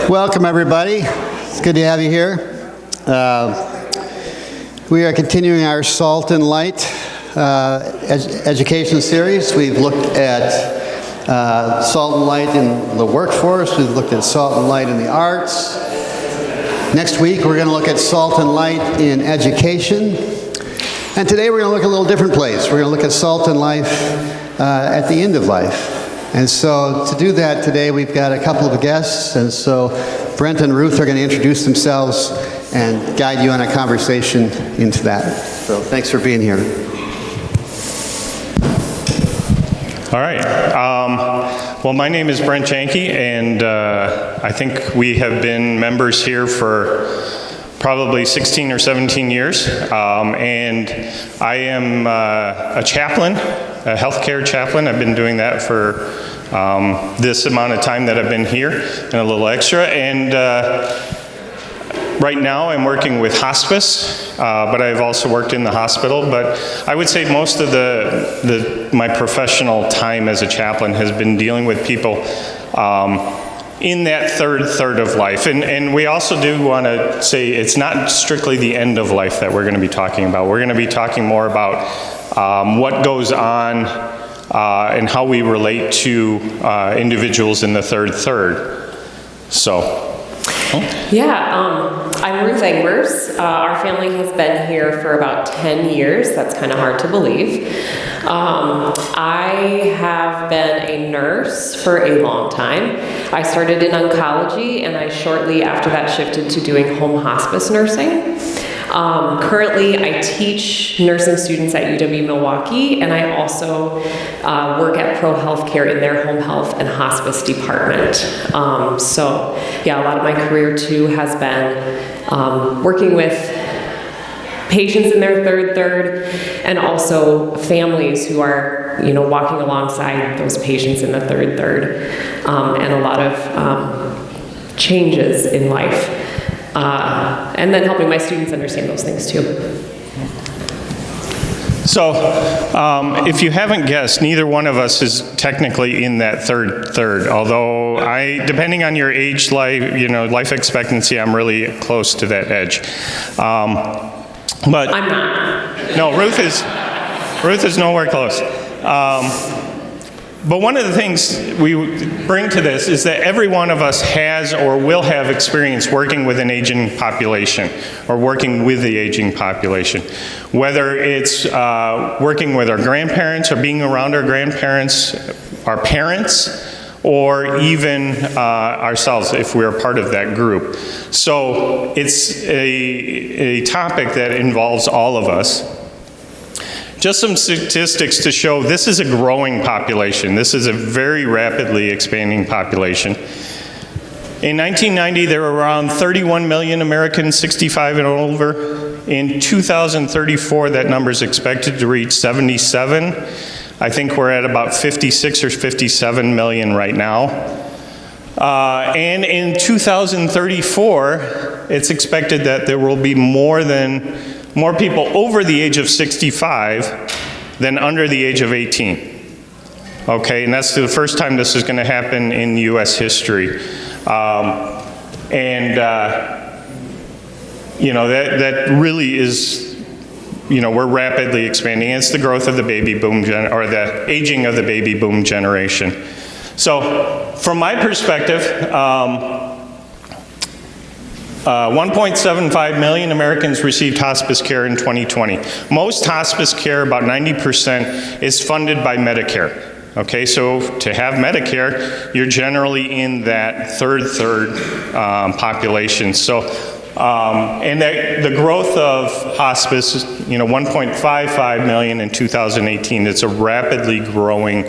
Welcome, everybody. It's good to have you here. We are continuing our Salt and Light education series. We've looked at Salt and Light in the workforce. We've looked at Salt and Light in the arts. Next week, we're going to look at Salt and Light in education. And today, we're going to look at a little different place. We're going to look at Salt and Life at the end of life. And so to do that today, we've got a couple of guests. And so Brent and Ruth are going to introduce themselves and guide you on a conversation into that. So thanks for being here. All right. Well, my name is Brent Janke, and I think we have been members here for probably 16 or 17 years. And I am a chaplain, a healthcare chaplain. I've been doing that for this amount of time that I've been here and a little extra. And right now I'm working with hospice, but I've also worked in the hospital. But I would say most of my professional time as a chaplain has been dealing with people in that third of life. And we also do want to say it's not strictly the end of life that we're going to be talking about. We're going to be talking more about what goes on and how we relate to individuals in the third. So. Yeah, I'm Ruth Engbers. Our family has been here for about 10 years. That's kind of hard to believe. I have been a nurse for a long time. I started in oncology, and I shortly after that shifted to doing home hospice nursing. Currently, I teach nursing students at UW-Milwaukee, and I also work at Pro Healthcare in their home health and hospice department. So, yeah, a lot of my career, too, has been working with patients in their third, and also families who are, walking alongside those patients in the third, and a lot of changes in life. And then helping my students understand those things too. So, if you haven't guessed, neither one of us is technically in that third. Although depending on your age, life expectancy, I'm really close to that edge. But I'm not. No, Ruth is nowhere close. But one of the things we bring to this is that every one of us has or will have experience working with an aging population or working with the aging population. Whether it's working with our grandparents or being around our grandparents, our parents, or even ourselves if we're part of that group. So it's a topic that involves all of us. Just some statistics to show this is a growing population. This is a very rapidly expanding population. In 1990, there were around 31 million Americans 65 and over. In 2034, that number is expected to reach 77. I think we're at about 56 or 57 million right now. And in 2034, it's expected that there will be more people over the age of 65 than under the age of 18. Okay, and that's the first time this is going to happen in U.S. history. That really is, we're rapidly expanding. It's the growth of the baby boom, or the aging of the baby boom generation. So, from my perspective, 1.75 million Americans received hospice care in 2020. Most hospice care, about 90%, is funded by Medicare. Okay, so to have Medicare, you're generally in that third population. So, and the growth of hospice, 1.55 million in 2018. It's a rapidly growing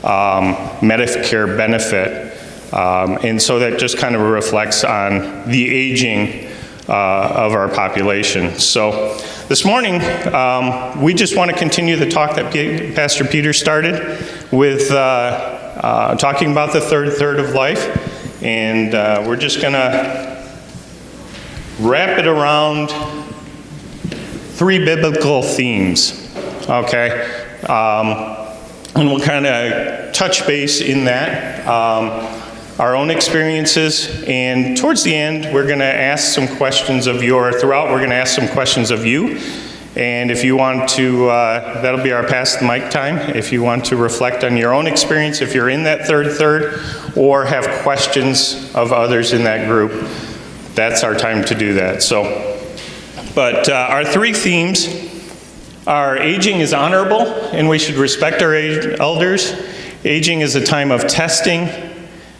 Medicare benefit. And so that just kind of reflects on the aging of our population. So this morning, we just want to continue the talk that Pastor Peter started with talking about the third of life. And we're just going to wrap it around 3 biblical themes, okay? And we'll kind of touch base in that. our own experiences, and towards the end, we're going to ask some questions of you, or throughout, we're going to ask some questions of you. And if you want to, that'll be our pass the mic time. If you want to reflect on your own experience, if you're in that third, or have questions of others in that group, that's our time to do that. So, but our three themes are: aging is honorable, and we should respect our elders. Aging is a time of testing,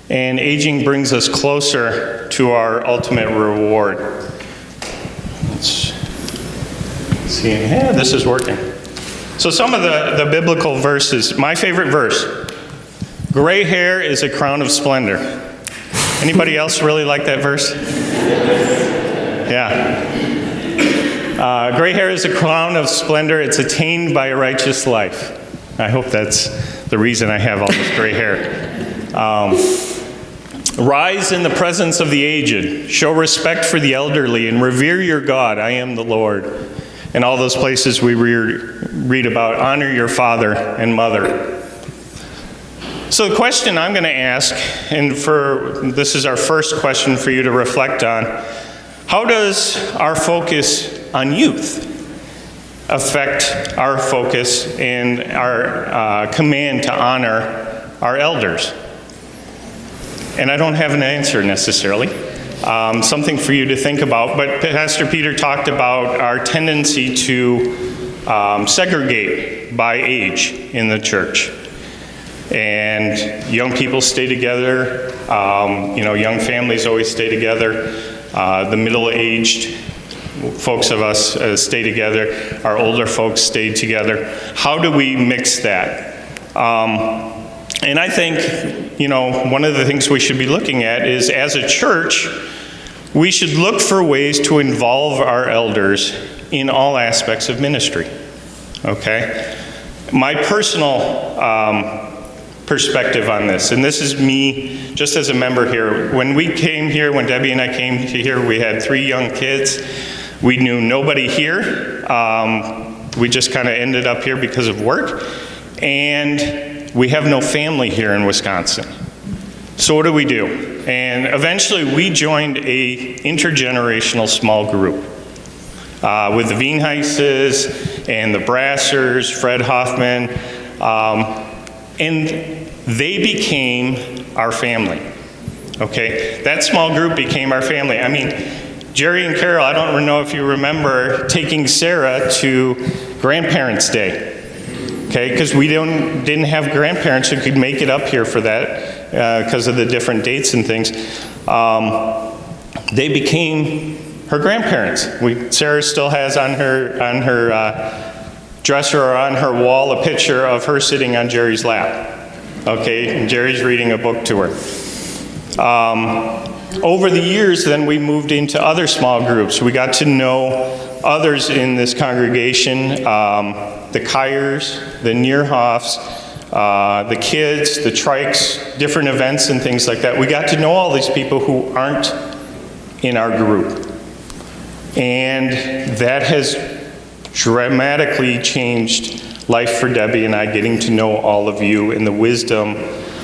and aging brings us closer to our ultimate reward. Let's see. Yeah, this is working. So some of the biblical verses. My favorite verse: gray hair is a crown of splendor. Anybody else really like that verse? Yeah. Gray hair is a crown of splendor. It's attained by a righteous life. I hope that's the reason I have all this gray hair. Rise in the presence of the aged. Show respect for the elderly and revere your God. I am the Lord. And all those places we read about, honor your father and mother. So the question I'm going to ask, and this is our first question for you to reflect on: how does our focus on youth affect our focus and our command to honor our elders? And I don't have an answer necessarily. Something for you to think about. But Pastor Peter talked about our tendency to segregate by age in the church. And young people stay together. Young families always stay together. The middle-aged folks of us stay together. Our older folks stay together. How do we mix that? And I think, one of the things we should be looking at is, as a church, we should look for ways to involve our elders in all aspects of ministry. Okay? My personal perspective on this, and this is me just as a member here. When we came here, when Debbie and I came here, we had 3 young kids. We knew nobody here. We just kind of ended up here because of work. And we have no family here in Wisconsin. So what do we do? And eventually we joined a intergenerational small group with the Veenheises and the Brassers, Fred Hoffman, and they became our family. Okay, that small group became our family. I mean, Jerry and Carol, I don't know if you remember taking Sarah to Grandparents' Day. Okay, because we didn't have grandparents who could make it up here for that because of the different dates and things. They became her grandparents. Sarah still has on her dresser or on her wall a picture of her sitting on Jerry's lap. Okay, and Jerry's reading a book to her. Over the years, then we moved into other small groups. We got to know others in this congregation, the Kyers, the Nierhoffs, the kids, the Trikes, different events and things like that. We got to know all these people who aren't in our group. And that has dramatically changed life for Debbie and I, getting to know all of you and the wisdom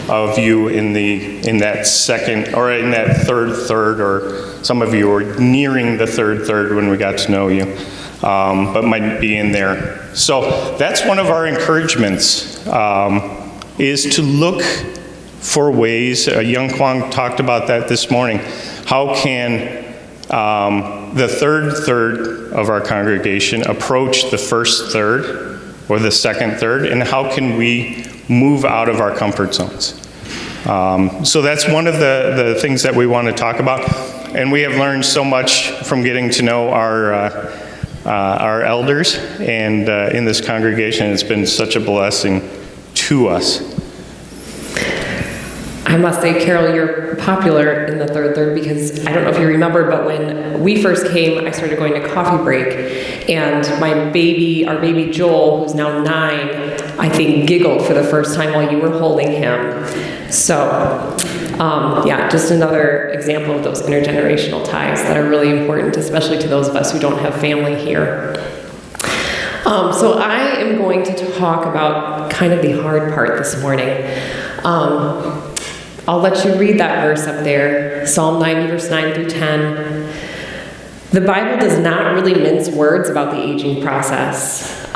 of you in that second, or in that third, or some of you are nearing the third when we got to know you, but might be in there. So that's one of our encouragements, is to look for ways. Young Kwang talked about that this morning. How can the third of our congregation approach the first third or the second third, and how can we move out of our comfort zones? So that's one of the things that we want to talk about, and we have learned so much from getting to know our elders and in this congregation. It's been such a blessing to us. I must say, Carol, you're popular in the third because I don't know if you remember, but when we first came, I started going to coffee break, and our baby Joel, who's now 9, I think giggled for the first time while you were holding him. So, just another example of those intergenerational ties that are really important, especially to those of us who don't have family here. So I am going to talk about kind of the hard part this morning. I'll let you read that verse up there, Psalm 90, verse 9 through 10. The Bible does not really mince words about the aging process.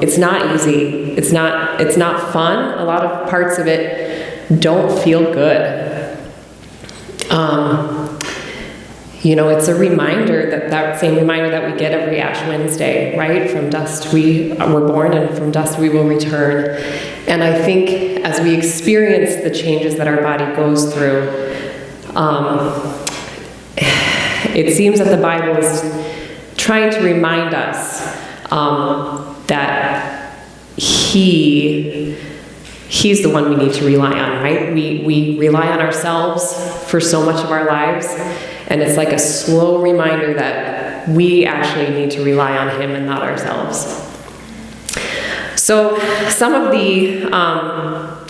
It's not easy. It's not fun. A lot of parts of it don't feel good. It's a reminder that same reminder that we get every Ash Wednesday, right? From dust we were born, and from dust we will return. And I think as we experience the changes that our body goes through, it seems that the Bible is trying to remind us that He's the one we need to rely on, right? We rely on ourselves for so much of our lives, and it's like a slow reminder that we actually need to rely on Him and not ourselves. So some of the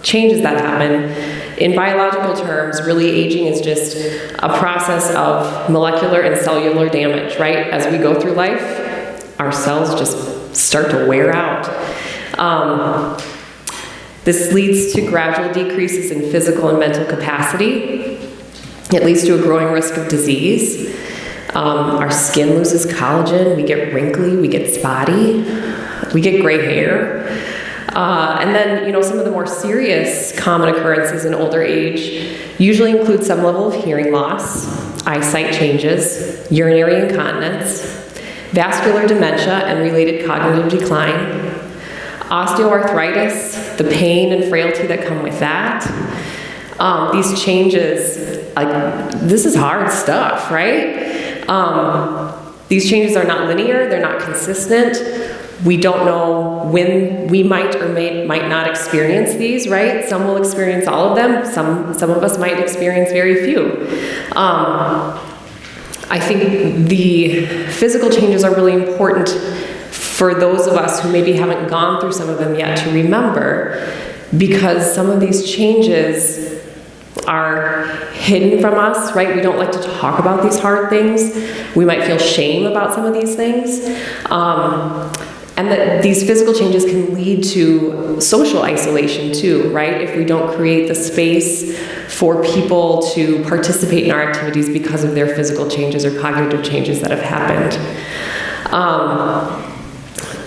changes that happen, in biological terms, really aging is just a process of molecular and cellular damage, right? As we go through life, our cells just start to wear out. This leads to gradual decreases in physical and mental capacity. It leads to a growing risk of disease. Our skin loses collagen, we get wrinkly, we get spotty, we get gray hair. And then, some of the more serious common occurrences in older age usually include some level of hearing loss, eyesight changes, urinary incontinence, vascular dementia and related cognitive decline, osteoarthritis, the pain and frailty that come with that. These changes, this is hard stuff, right? These changes are not linear, they're not consistent. We don't know when we might or might not experience these, right? Some will experience all of them. Some of us might experience very few. I think the physical changes are really important for those of us who maybe haven't gone through some of them yet to remember, because some of these changes are hidden from us, right? We don't like to talk about these hard things. We might feel shame about some of these things. And that these physical changes can lead to social isolation too, right? If we don't create the space for people to participate in our activities because of their physical changes or cognitive changes that have happened.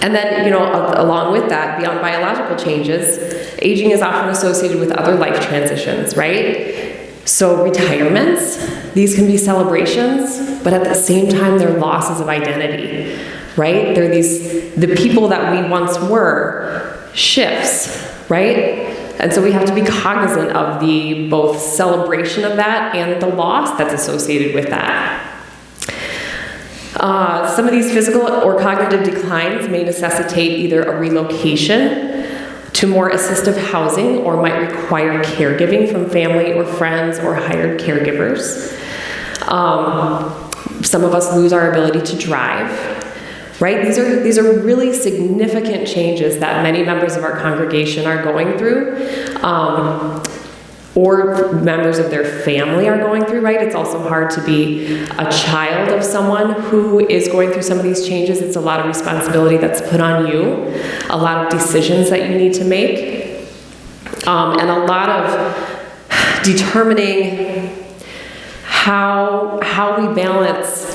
And then, along with that, beyond biological changes, aging is often associated with other life transitions, right? So retirements, these can be celebrations, but at the same time, they're losses of identity, right? They're the people that we once were shifts, right? And so we have to be cognizant of the both celebration of that and the loss that's associated with that. Some of these physical or cognitive declines may necessitate either a relocation to more assistive housing or might require caregiving from family or friends or hired caregivers. Some of us lose our ability to drive, right? These are really significant changes that many members of our congregation are going through, or members of their family are going through, right? It's also hard to be a child of someone who is going through some of these changes. It's a lot of responsibility that's put on you, a lot of decisions that you need to make, and a lot of determining how we balance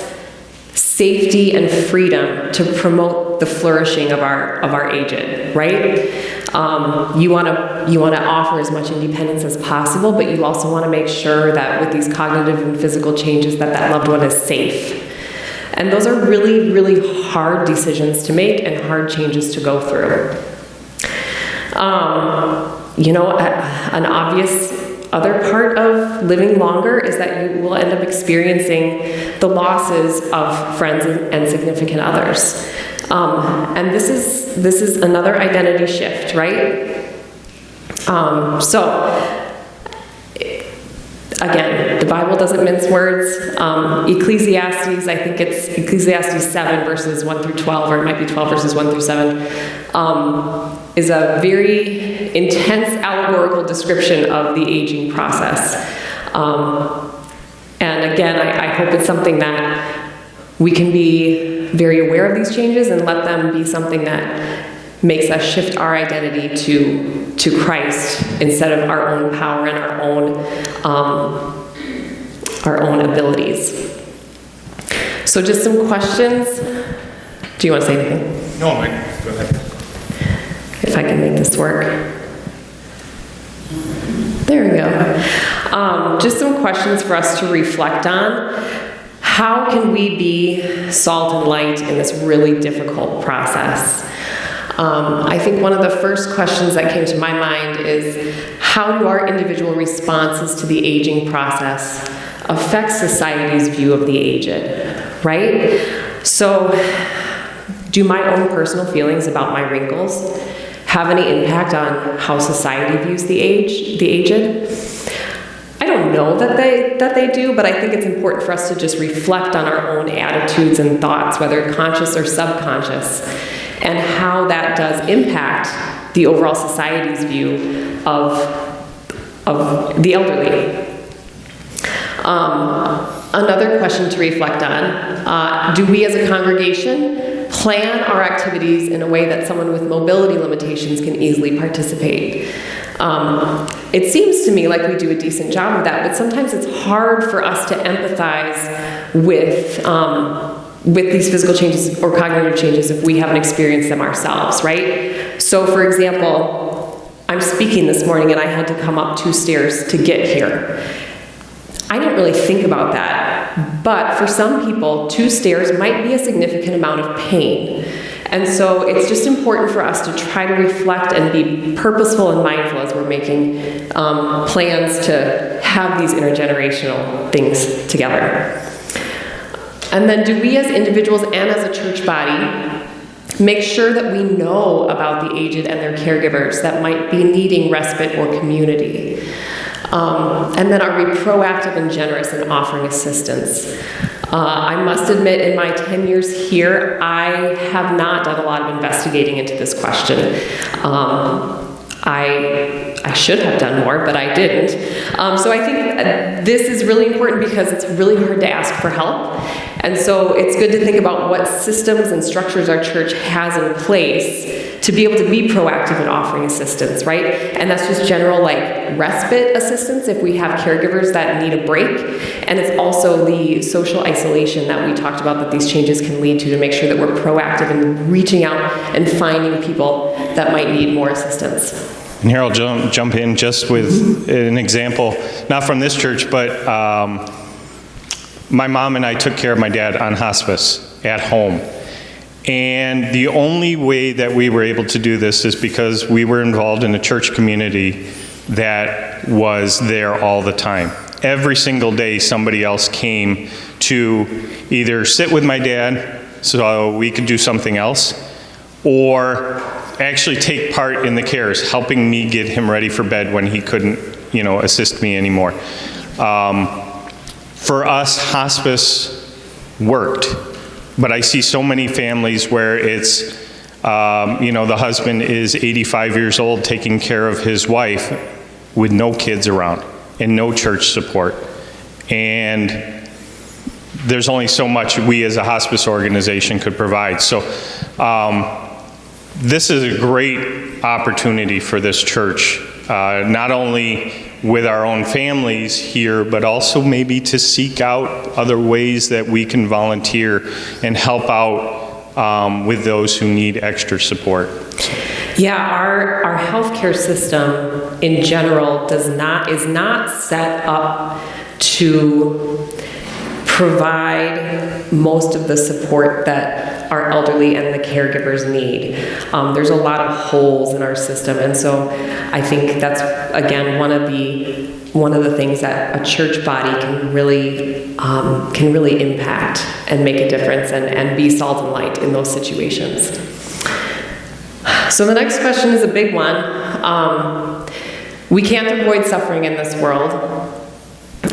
safety and freedom to promote the flourishing of our aged, right? You want to offer as much independence as possible, but you also want to make sure that with these cognitive and physical changes that loved one is safe. And those are really, really hard decisions to make and hard changes to go through. An obvious other part of living longer is that you will end up experiencing the losses of friends and significant others. And this is another identity shift, right? Again, the Bible doesn't mince words. Ecclesiastes, I think it's Ecclesiastes 7 verses 1 through 12, or it might be 12 verses 1 through 7, is a very intense allegorical description of the aging process. And again, I hope it's something that we can be very aware of these changes and let them be something that makes us shift our identity to Christ instead of our own power and our own abilities. So just some questions. Do you want to say anything? No, Mike, go ahead. If I can make this work. There we go. Just some questions for us to reflect on. How can we be salt and light in this really difficult process? I think one of the first questions that came to my mind is, how do our individual responses to the aging process affect society's view of the aged, right? So, do my own personal feelings about my wrinkles have any impact on how society views the aged? I don't know that they do, but I think it's important for us to just reflect on our own attitudes and thoughts, whether conscious or subconscious, and how that does impact the overall society's view of the elderly. Another question to reflect on, do we as a congregation plan our activities in a way that someone with mobility limitations can easily participate? It seems to me like we do a decent job of that, but sometimes it's hard for us to empathize with these physical changes or cognitive changes if we haven't experienced them ourselves, right? So for example, I'm speaking this morning and I had to come up 2 stairs to get here. I didn't really think about that, but for some people, 2 stairs might be a significant amount of pain. And so it's just important for us to try to reflect and be purposeful and mindful as we're making plans to have these intergenerational things together. And then, do we as individuals and as a church body make sure that we know about the aged and their caregivers that might be needing respite or community? And then, are we proactive and generous in offering assistance? I must admit, in my 10 years here, I have not done a lot of investigating into this question. I should have done more, but I didn't. So I think this is really important because it's really hard to ask for help. And so it's good to think about what systems and structures our church has in place to be able to be proactive in offering assistance, right? And that's just general like respite assistance if we have caregivers that need a break. And it's also the social isolation that we talked about that these changes can lead to make sure that we're proactive in reaching out and finding people that might need more assistance. And here I'll jump in just with an example, not from this church, but my mom and I took care of my dad on hospice at home. And the only way that we were able to do this is because we were involved in a church community that was there all the time. Every single day somebody else came to either sit with my dad so we could do something else, or actually take part in the cares, helping me get him ready for bed when he couldn't, assist me anymore. For us, hospice worked. But I see so many families where it's, the husband is 85 years old taking care of his wife with no kids around and no church support. And there's only so much we as a hospice organization could provide. So this is a great opportunity for this church, not only with our own families here, but also maybe to seek out other ways that we can volunteer and help out with those who need extra support. Yeah, our healthcare system in general is not set up to provide most of the support that our elderly and the caregivers need. There's a lot of holes in our system, and so I think that's again one of the things that a church body can really impact and make a difference and be salt and light in those situations. So the next question is a big one. We can't avoid suffering in this world.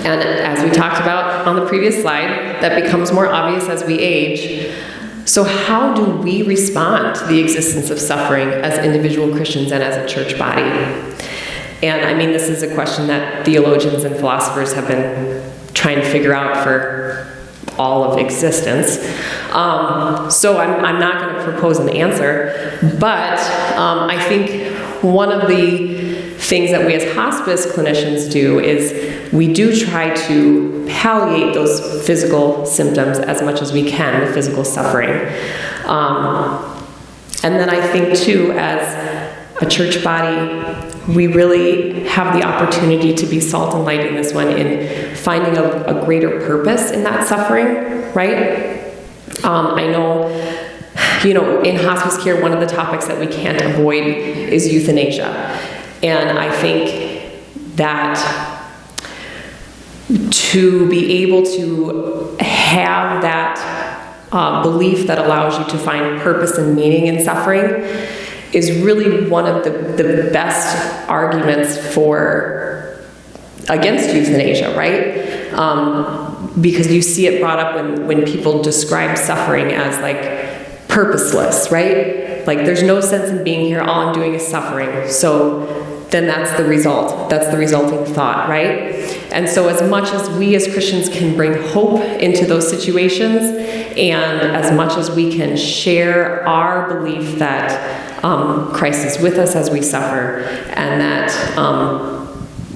And as we talked about on the previous slide, that becomes more obvious as we age. So how do we respond to the existence of suffering as individual Christians and as a church body? And I mean, this is a question that theologians and philosophers have been trying to figure out for all of existence. So I'm not going to propose an answer, but I think one of the things that we as hospice clinicians do is we do try to palliate those physical symptoms as much as we can, the physical suffering. And then I think too, as a church body, we really have the opportunity to be salt and light in this one, in finding a greater purpose in that suffering, right? I know, in hospice care, one of the topics that we can't avoid is euthanasia. And I think that to be able to have that belief that allows you to find purpose and meaning in suffering is really one of the best arguments against euthanasia, right? Because you see it brought up when people describe suffering as like purposeless, right? Like there's no sense in being here, all I'm doing is suffering. So then that's the result. That's the resulting thought, right? And so as much as we as Christians can bring hope into those situations, and as much as we can share our belief that Christ is with us as we suffer, and that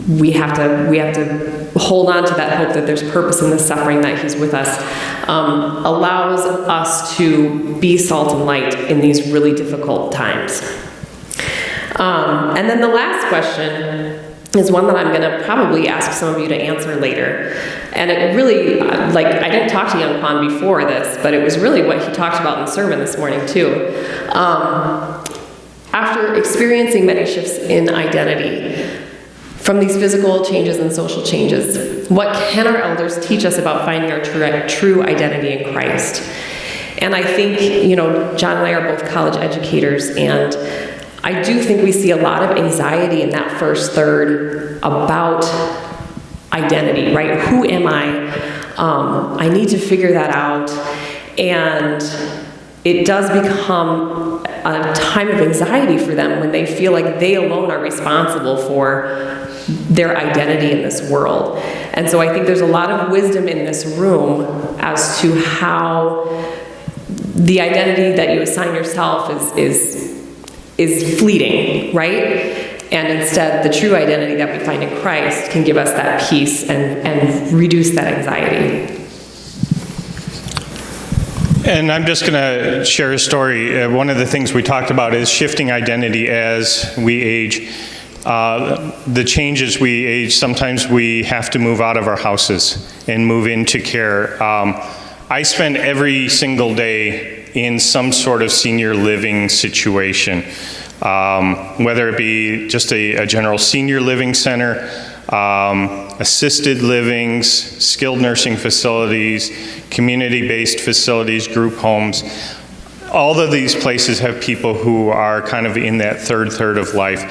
we have to hold on to that hope that there's purpose in the suffering, that he's with us, allows us to be salt and light in these really difficult times. And then the last question is one that I'm going to probably ask some of you to answer later. And it really, I didn't talk to Young Kwan before this, but it was really what he talked about in the sermon this morning too. After experiencing many shifts in identity, from these physical changes and social changes, what can our elders teach us about finding our true identity in Christ? And I think, John and I are both college educators, and I do think we see a lot of anxiety in that first third about identity, right? Who am I? I need to figure that out. And it does become a time of anxiety for them when they feel like they alone are responsible for their identity in this world. And so I think there's a lot of wisdom in this room as to how the identity that you assign yourself is fleeting, right? And instead, the true identity that we find in Christ can give us that peace and reduce that anxiety. And I'm just going to share a story. One of the things we talked about is shifting identity as we age. The changes we age, sometimes we have to move out of our houses and move into care. I spend every single day in some sort of senior living situation, whether it be just a general senior living center, assisted livings, skilled nursing facilities, community-based facilities, group homes. All of these places have people who are kind of in that third of life.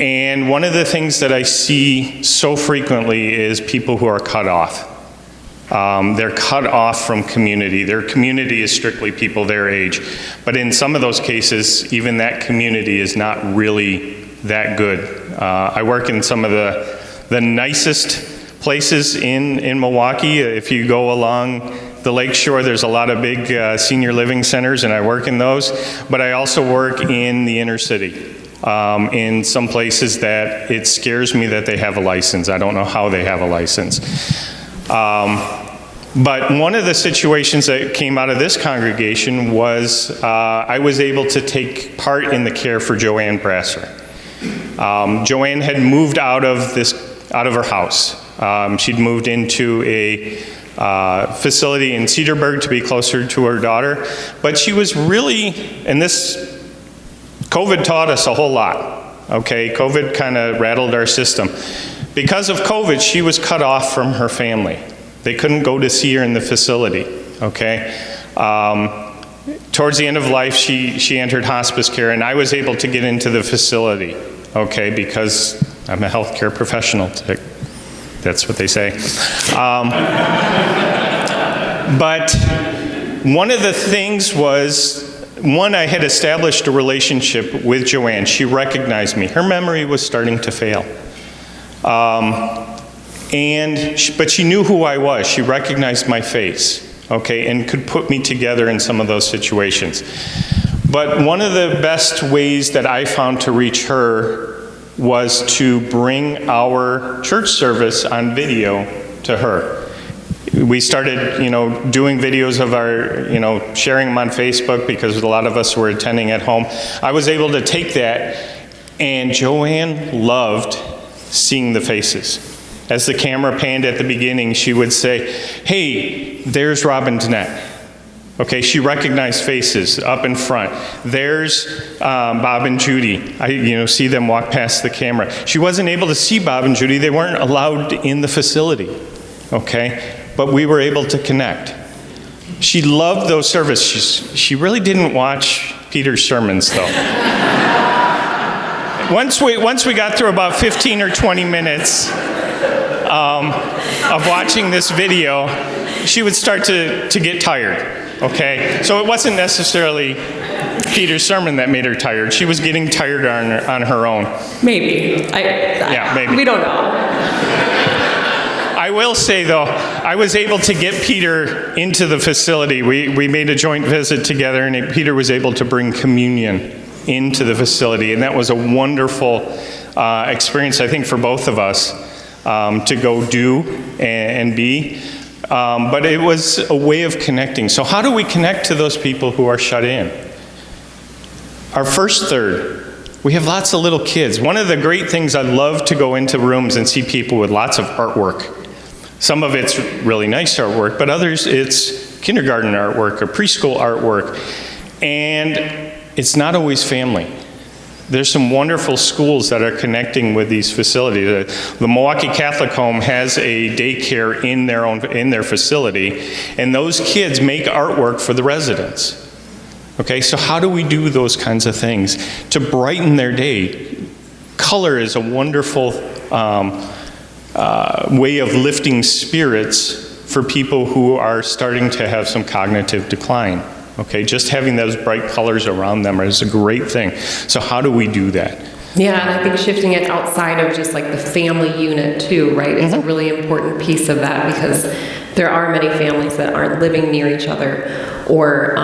And one of the things that I see so frequently is people who are cut off. They're cut off from community. Their community is strictly people their age. But in some of those cases, even that community is not really that good. I work in some of the nicest places in Milwaukee. If you go along the lakeshore, there's a lot of big senior living centers, and I work in those. But I also work in the inner city. In some places that it scares me that they have a license. I don't know how they have a license. But one of the situations that came out of this congregation was I was able to take part in the care for Joanne Brasser. Joanne had moved out of her house. She'd moved into a facility in Cedarburg to be closer to her daughter. But she was really, and COVID taught us a whole lot. Okay, COVID kind of rattled our system. Because of COVID, she was cut off from her family. They couldn't go to see her in the facility, okay? Towards the end of life, she entered hospice care, and I was able to get into the facility, okay, because I'm a healthcare professional. That's what they say. But one of the things was, I had established a relationship with Joanne. She recognized me. Her memory was starting to fail. But she knew who I was. She recognized my face. okay, and could put me together in some of those situations. But one of the best ways that I found to reach her was to bring our church service on video to her. We started, doing videos of our, sharing them on Facebook because a lot of us were attending at home. I was able to take that, and Joanne loved seeing the faces. As the camera panned at the beginning, she would say, "Hey, there's Rob and Danette." Okay, she recognized faces up in front. There's Bob and Judy. I see them walk past the camera. She wasn't able to see Bob and Judy. They weren't allowed in the facility. Okay, but we were able to connect. She loved those services. She really didn't watch Peter's sermons, though. Once we got through about 15 or 20 minutes of watching this video, she would start to get tired, okay? So it wasn't necessarily Peter's sermon that made her tired. She was getting tired on her own. Maybe. Maybe. We don't know. I will say, though, I was able to get Peter into the facility. We made a joint visit together, and Peter was able to bring communion into the facility, and that was a wonderful experience, I think, for both of us to go do and be. But it was a way of connecting. So how do we connect to those people who are shut in? Our first third, we have lots of little kids. One of the great things, I love to go into rooms and see people with lots of artwork. Some of it's really nice artwork, but others it's kindergarten artwork or preschool artwork. And it's not always family. There's some wonderful schools that are connecting with these facilities. The Milwaukee Catholic Home has a daycare in their facility, and those kids make artwork for the residents. Okay, so how do we do those kinds of things to brighten their day? Color is a wonderful way of lifting spirits for people who are starting to have some cognitive decline. Okay, just having those bright colors around them is a great thing. So how do we do that? Yeah, and I think shifting it outside of just like the family unit too, right, is a really important piece of that, because there are many families that aren't living near each other, or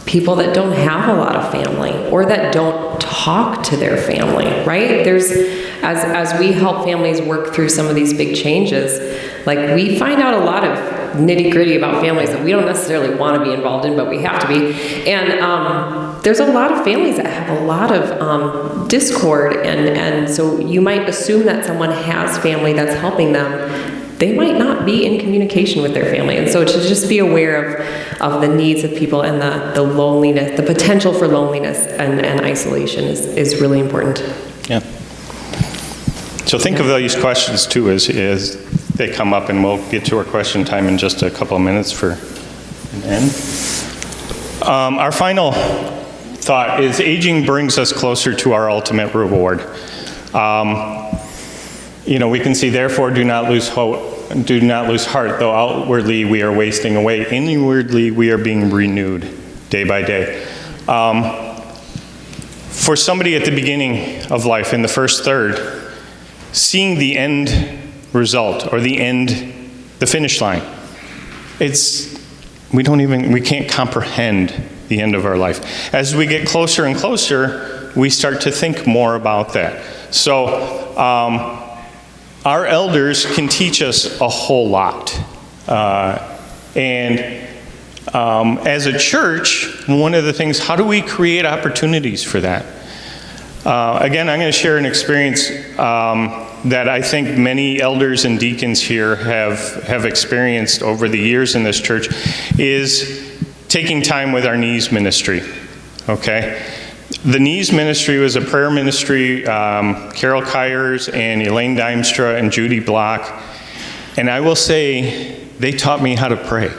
people that don't have a lot of family, or that don't talk to their family, right? There's, as we help families work through some of these big changes, like we find out a lot of nitty-gritty about families that we don't necessarily want to be involved in, but we have to be. And there's a lot of families that have a lot of discord, and so you might assume that someone has family that's helping them. They might not be in communication with their family. And so to just be aware of the needs of people and the loneliness, the potential for loneliness and isolation is really important. Yeah. So think of these questions too as they come up, and we'll get to our question time in just a couple of minutes for an end. Our final thought is aging brings us closer to our ultimate reward. We can see, therefore, do not lose hope, do not lose heart, though outwardly we are wasting away. Inwardly we are being renewed day by day. For somebody at the beginning of life, in the first third, seeing the end result, or the finish line, we can't comprehend the end of our life. As we get closer and closer, we start to think more about that. So, our elders can teach us a whole lot. As a church, one of the things, how do we create opportunities for that? Again, I'm going to share an experience that I think many elders and deacons here have experienced over the years in this church, is taking time with our Knees ministry, okay? The Knees ministry was a prayer ministry, Carol Kyers and Elaine Dimstra and Judy Block, and I will say they taught me how to pray.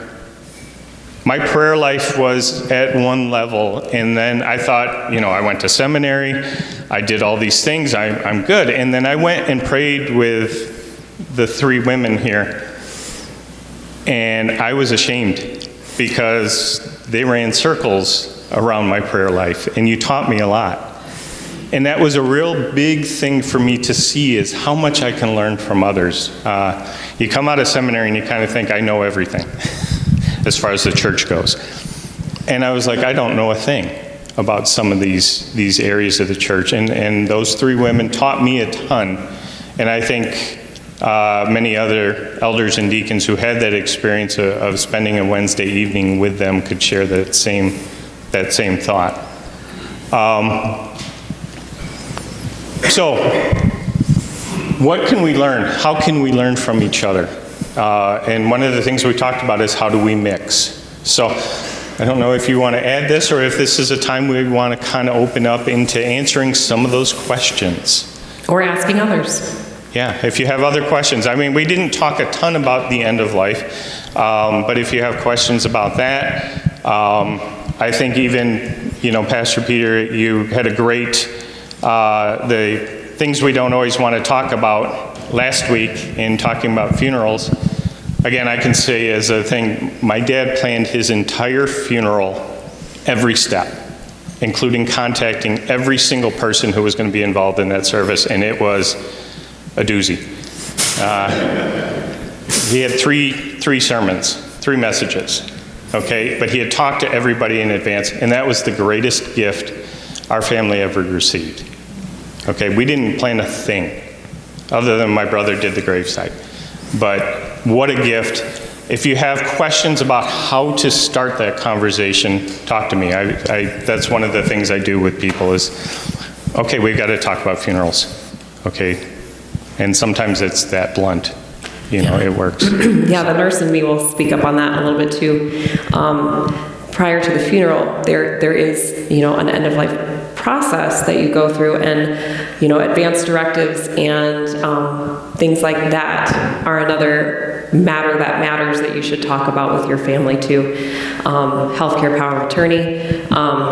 My prayer life was at one level, and then I thought, I went to seminary, I did all these things, I'm good. And then I went and prayed with the three women here, and I was ashamed because they ran circles around my prayer life, and you taught me a lot. And that was a real big thing for me to see, is how much I can learn from others. You come out of seminary and you kind of think, I know everything. as far as the church goes. And I was like, I don't know a thing about some of these areas of the church. And those 3 women taught me a ton. And I think many other elders and deacons who had that experience of spending a Wednesday evening with them could share that same thought. So, what can we learn? How can we learn from each other? And one of the things we talked about is how do we mix? So, I don't know if you want to add this or if this is a time we want to kind of open up into answering some of those questions. Or asking others. Yeah, if you have other questions. I mean, we didn't talk a ton about the end of life, but if you have questions about that, I think even, Pastor Peter, you had a great, the things we don't always want to talk about last week in talking about funerals. Again, I can say as a thing, my dad planned his entire funeral, every step, including contacting every single person who was going to be involved in that service, and it was a doozy. He had three sermons, 3 messages, okay? But he had talked to everybody in advance, and that was the greatest gift our family ever received. Okay, we didn't plan a thing, other than my brother did the gravesite. But what a gift. If you have questions about how to start that conversation, talk to me. That's one of the things I do with people is, okay, we've got to talk about funerals, okay? And sometimes it's that blunt, it works. Yeah, the nurse in me will speak up on that a little bit too. Prior to the funeral, there is, an end-of-life process that you go through, and advance directives and things like that are another matter that matters that you should talk about with your family too. Healthcare power of attorney.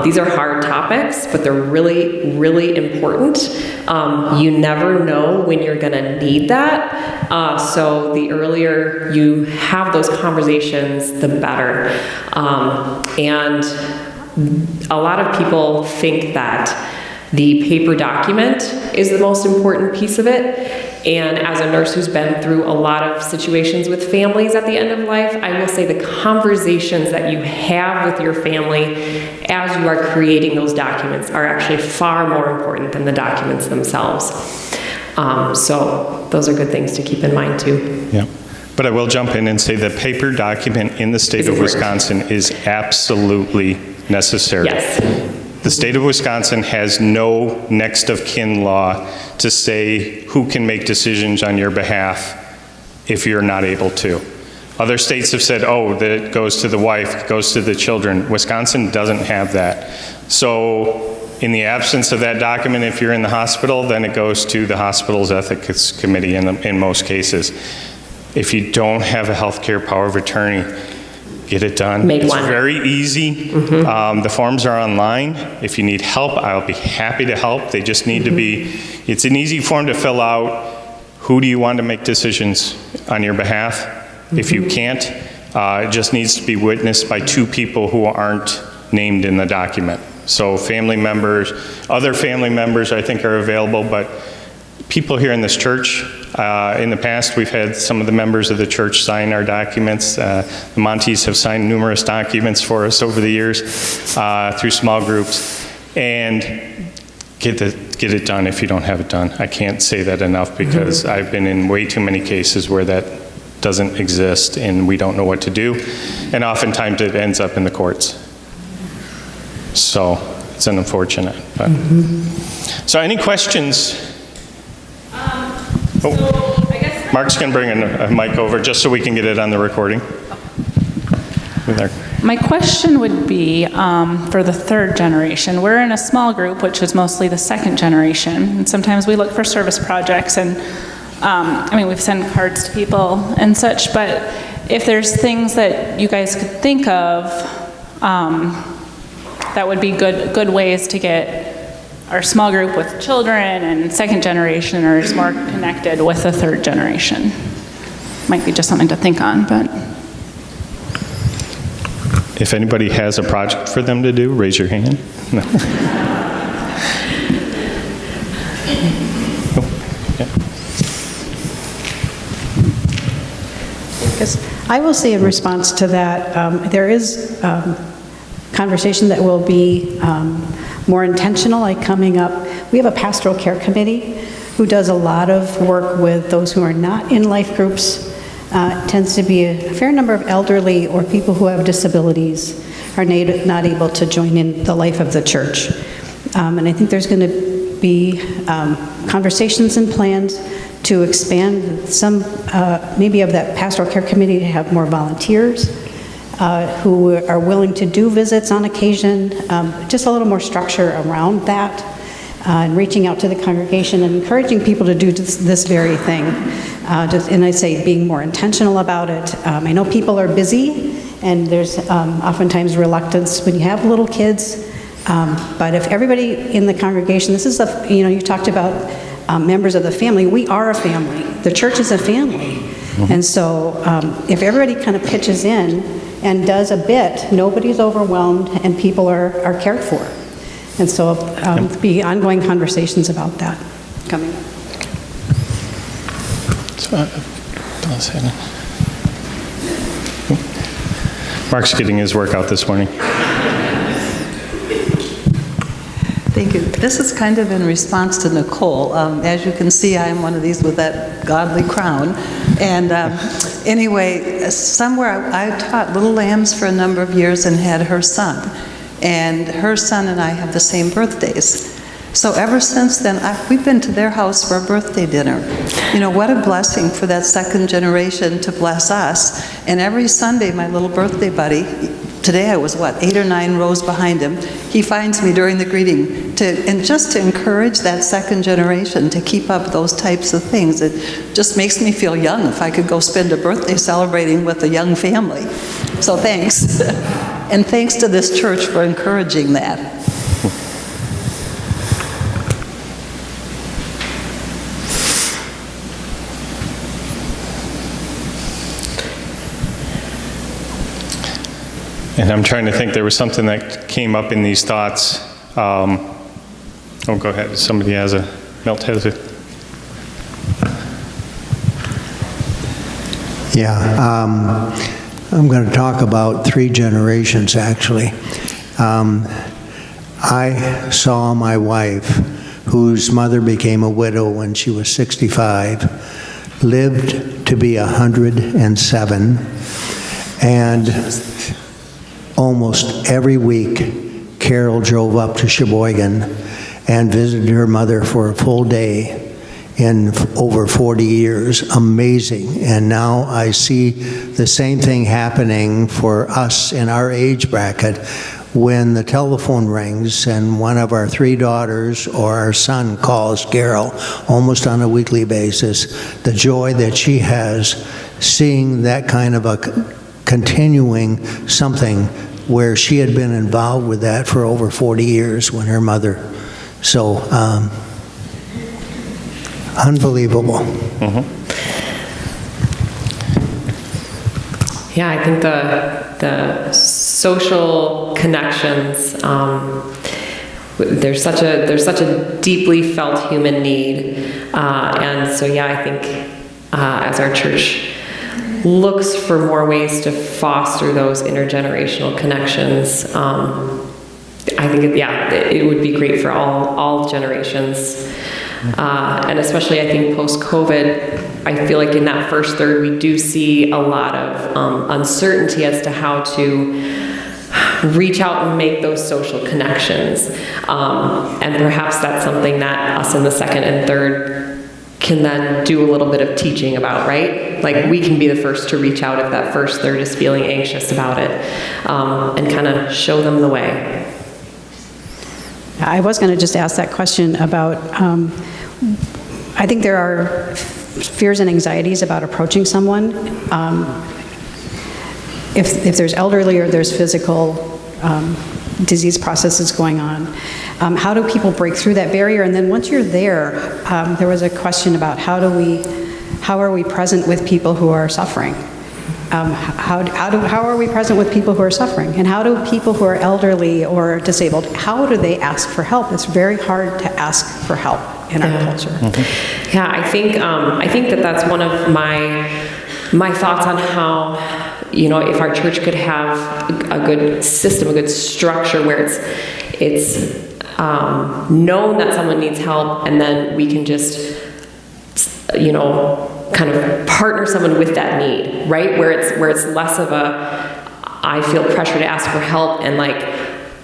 These are hard topics, but they're really, really important. You never know when you're going to need that. So the earlier you have those conversations, the better. And a lot of people think that the paper document is the most important piece of it. And as a nurse who's been through a lot of situations with families at the end of life, I will say the conversations that you have with your family as you are creating those documents are actually far more important than the documents themselves. So those are good things to keep in mind too. Yeah. But I will jump in and say the paper document in the state of Wisconsin is absolutely necessary. Yes. The state of Wisconsin has no next of kin law to say who can make decisions on your behalf if you're not able to. Other states have said, that it goes to the wife, it goes to the children. Wisconsin doesn't have that. So in the absence of that document, if you're in the hospital, then it goes to the hospital's ethics committee in most cases. If you don't have a healthcare power of attorney, get it done. Make it's one. very easy. The forms are online. If you need help, I'll be happy to help. They just need to be, it's an easy form to fill out. Who do you want to make decisions on your behalf? If you can't, it just needs to be witnessed by 2 people who aren't named in the document. So family members, other family members I think are available, but people here in this church, in the past we've had some of the members of the church sign our documents. The Montes have signed numerous documents for us over the years through small groups. And get it done if you don't have it done. I can't say that enough because I've been in way too many cases where that doesn't exist and we don't know what to do. And oftentimes it ends up in the courts. So it's unfortunate. But. So any questions? So I guess Mark's going to bring a mic over just so we can get it on the recording. There. my question would be for the 3rd generation. We're in a small group, which is mostly the 2nd generation, and sometimes we look for service projects, and we've sent cards to people and such, but if there's things that you guys could think of that would be good ways to get our small group with children and 2nd generation is more connected with the 3rd generation. Might be just something to think on, but. If anybody has a project for them to do, raise your hand. No. I will say in response to that, there is conversation that will be more intentional, like coming up. We have a pastoral care committee who does a lot of work with those who are not in life groups. It tends to be a fair number of elderly or people who have disabilities are not able to join in the life of the church. And I think there's going to be conversations and plans to expand some, maybe of that pastoral care committee to have more volunteers who are willing to do visits on occasion, just a little more structure around that, and reaching out to the congregation and encouraging people to do this very thing. And I say being more intentional about it. I know people are busy, and there's oftentimes reluctance when you have little kids, but if everybody in the congregation, this is you talked about members of the family. We are a family. The church is a family. And so if everybody kind of pitches in and does a bit, nobody's overwhelmed and people are cared for. And so be ongoing conversations about that coming up. Mark's getting his workout this morning. Thank you. This is kind of in response to Nicole. As you can see, I'm one of these with that godly crown. And anyway, somewhere I taught Little Lambs for a number of years and had her son. And her son and I have the same birthdays. So ever since then, we've been to their house for a birthday dinner. You know, what a blessing for that second generation to bless us. And every Sunday, my little birthday buddy, today I was, 8 or 9 rows behind him, he finds me during the greeting, and just to encourage that second generation to keep up those types of things. It just makes me feel young if I could go spend a birthday celebrating with a young family. So thanks. And thanks to this church for encouraging that. And I'm trying to think, there was something that came up in these thoughts. Oh, go ahead. Somebody has a, Milt has it. Yeah, I'm going to talk about 3 generations, actually. I saw my wife, whose mother became a widow when she was 65, lived to be 107, and almost every week, Carol drove up to Sheboygan and visited her mother for a full day in over 40 years. Amazing. And now I see the same thing happening for us in our age bracket. When the telephone rings and one of our 3 daughters or our son calls Carol almost on a weekly basis, the joy that she has seeing that kind of a continuing something where she had been involved with that for over 40 years when her mother. So, unbelievable. Yeah, I think the social connections, there's such a deeply felt human need, and so yeah, I think as our church looks for more ways to foster those intergenerational connections, I think it would be great for all generations. And especially, I think, post-COVID, I feel like in that first third, we do see a lot of uncertainty as to how to reach out and make those social connections. And perhaps that's something that us in the second and third can then do a little bit of teaching about, right? Like, we can be the first to reach out if that first third is feeling anxious about it, and kind of show them the way. I was going to just ask that question about, I think there are fears and anxieties about approaching someone. If there's elderly or there's physical disease processes going on, how do people break through that barrier? And then once you're there, there was a question about how are we present with people who are suffering? How are we present with people who are suffering? And how do people who are elderly or disabled, how do they ask for help? It's very hard to ask for help in our culture. Yeah, I think that that's one of my my thoughts on how, if our church could have a good system, a good structure where it's known that someone needs help, and then we can just, kind of partner someone with that need, right? Where it's less of I feel pressure to ask for help, and like,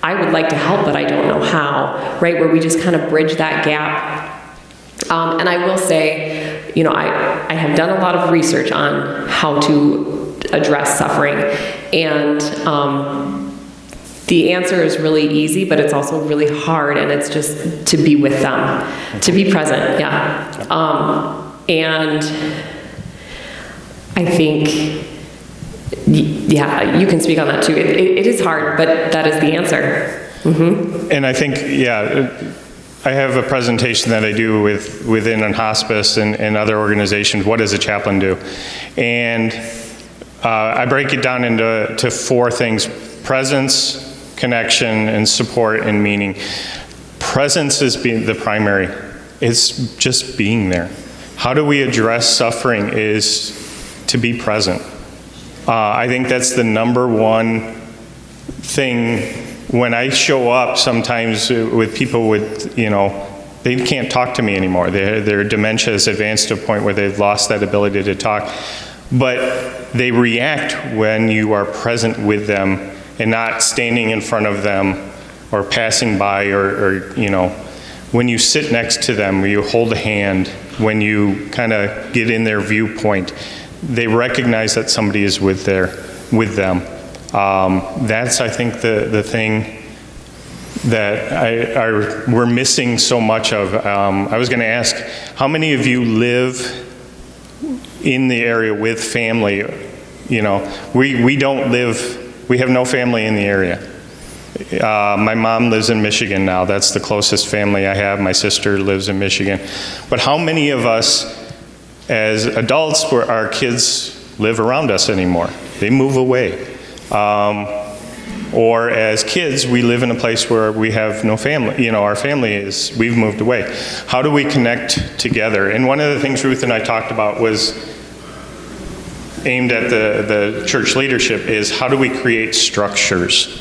I would like to help, but I don't know how, right? Where we just kind of bridge that gap. And I will say, I have done a lot of research on how to address suffering, and the answer is really easy, but it's also really hard, and it's just to be with them, to be present, yeah. And I think, yeah, you can speak on that too. It is hard, but that is the answer. Mm-hmm. And I think, I have a presentation that I do within a hospice and other organizations. What does a chaplain do? And I break it down into 4 things: presence, connection, and support and meaning. Presence is being the primary. It's just being there. How do we address suffering is to be present. I think that's the number one thing. When I show up sometimes with people with, they can't talk to me anymore. Their dementia has advanced to a point where they've lost that ability to talk. But they react when you are present with them and not standing in front of them or passing by or when you sit next to them, when you hold a hand, when you kind of get in their viewpoint, they recognize that somebody is with them. That's, I think, the thing that we're missing so much of. I was going to ask, how many of you live in the area with family? We don't live, we have no family in the area. My mom lives in Michigan now. That's the closest family I have. My sister lives in Michigan. But how many of us as adults, where our kids live around us anymore? They move away. Or as kids, we live in a place where we have no family. Our family we've moved away. How do we connect together? And one of the things Ruth and I talked about was aimed at the church leadership is how do we create structures?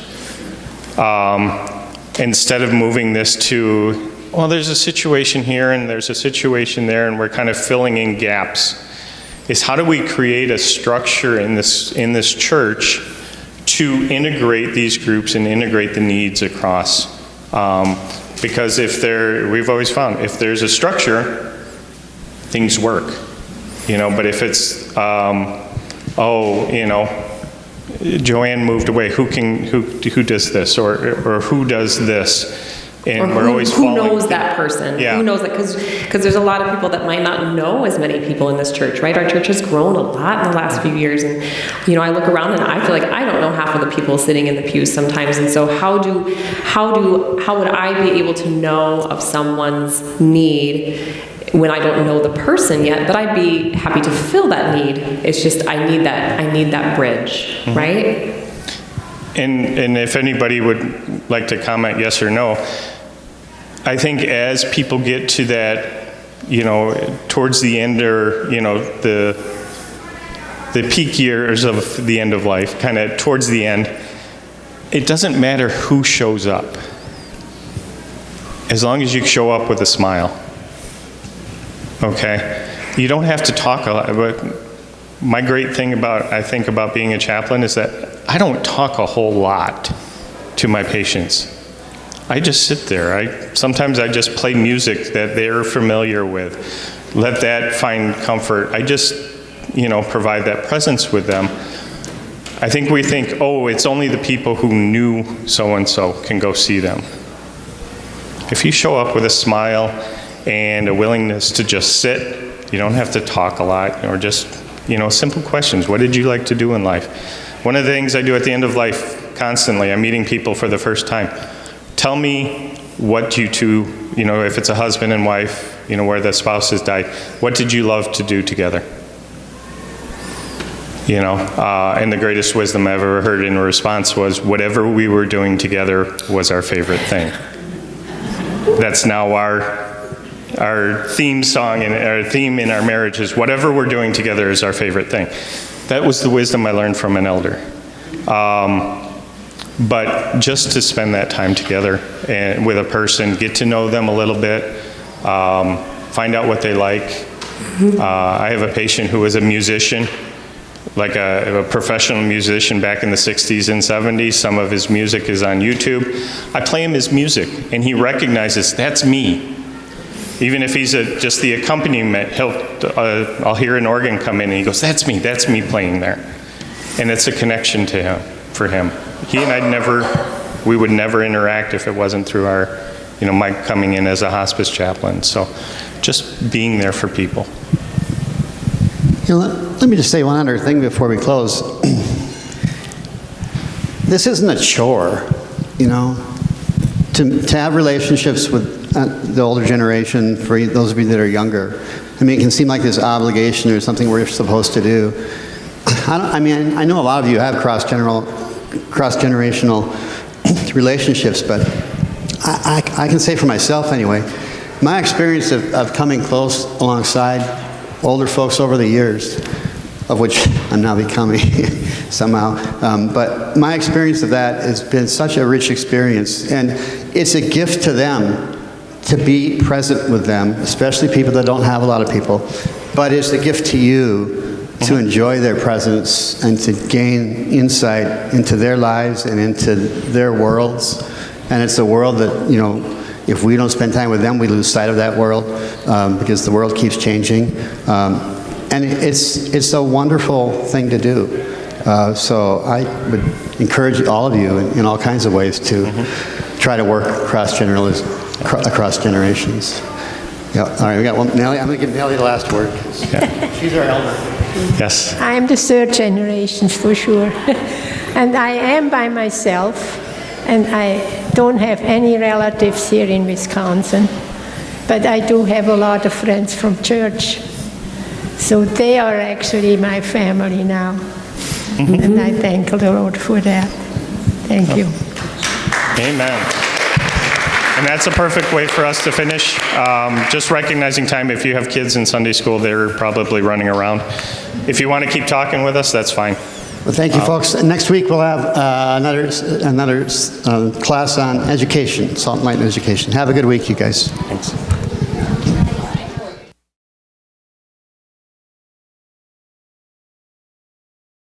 Instead of moving this to, well, there's a situation here and there's a situation there and we're kind of filling in gaps, is how do we create a structure in this church to integrate these groups and integrate the needs across? Because we've always found, if there's a structure, things work. But if it's, Joanne moved away, who does this, or who does this? And we're always who knows that person? Yeah. Who knows that? Because there's a lot of people that might not know as many people in this church, right? Our church has grown a lot in the last few years, and I look around and I feel like I don't know half of the people sitting in the pews sometimes. And so how would I be able to know of someone's need when I don't know the person yet? But I'd be happy to fill that need. It's just I need that bridge, mm-hmm. right? And if anybody would like to comment yes or no, I think as people get to that, towards the end or, the peak years of the end of life, kind of towards the end, it doesn't matter who shows up, as long as you show up with a smile. Okay? You don't have to talk a lot, but my great thing about being a chaplain is that I don't talk a whole lot to my patients. I just sit there. Sometimes I just play music that they're familiar with. Let that find comfort. I just, provide that presence with them. I think we think, it's only the people who knew so-and-so can go see them. If you show up with a smile and a willingness to just sit, you don't have to talk a lot, or just, simple questions. What did you like to do in life? One of the things I do at the end of life constantly, I'm meeting people for the first time. Tell me what you two, if it's a husband and wife, where the spouse has died, what did you love to do together? And the greatest wisdom I've ever heard in response was, whatever we were doing together was our favorite thing. That's now our our theme song and our theme in our marriage is whatever we're doing together is our favorite thing. That was the wisdom I learned from an elder. But just to spend that time together and with a person, get to know them a little bit, find out what they like. I have a patient who was a musician, like a professional musician back in the 60s and 70s. Some of his music is on YouTube. I play him his music, and he recognizes that's me. Even if he's just the accompaniment, I'll hear an organ come in, and he goes, that's me playing there. And it's a connection to him, for him. He and we would never interact if it wasn't through our, my coming in as a hospice chaplain. So just being there for people. Let me just say one other thing before we close. This isn't a chore, to have relationships with the older generation, for those of you that are younger. I mean, it can seem like this obligation or something we're supposed to do. I know a lot of you have cross-generational relationships, but I can say for myself anyway, my experience of coming close alongside older folks over the years, of which I'm now becoming somehow, but my experience of that has been such a rich experience, and it's a gift to them to be present with them, especially people that don't have a lot of people, but it's a gift to you to enjoy their presence and to gain insight into their lives and into their worlds. And it's a world that, if we don't spend time with them, we lose sight of that world because the world keeps changing. And it's a wonderful thing to do. So I would encourage all of you in all kinds of ways to try to work across generations. Yeah. All right, we got one. Nellie, I'm going to give Nellie the last word. Yeah. She's our elder. Yes. I am the third generation for sure. And I am by myself, and I don't have any relatives here in Wisconsin. But I do have a lot of friends from church. So they are actually my family now. And I thank the Lord for that. Thank you. Amen. And that's a perfect way for us to finish. Just recognizing time. If you have kids in Sunday school, they're probably running around. If you want to keep talking with us, that's fine. Well, thank you, folks. Next week we'll have another class on education, Salt and Light education. Have a good week, you guys. Thanks.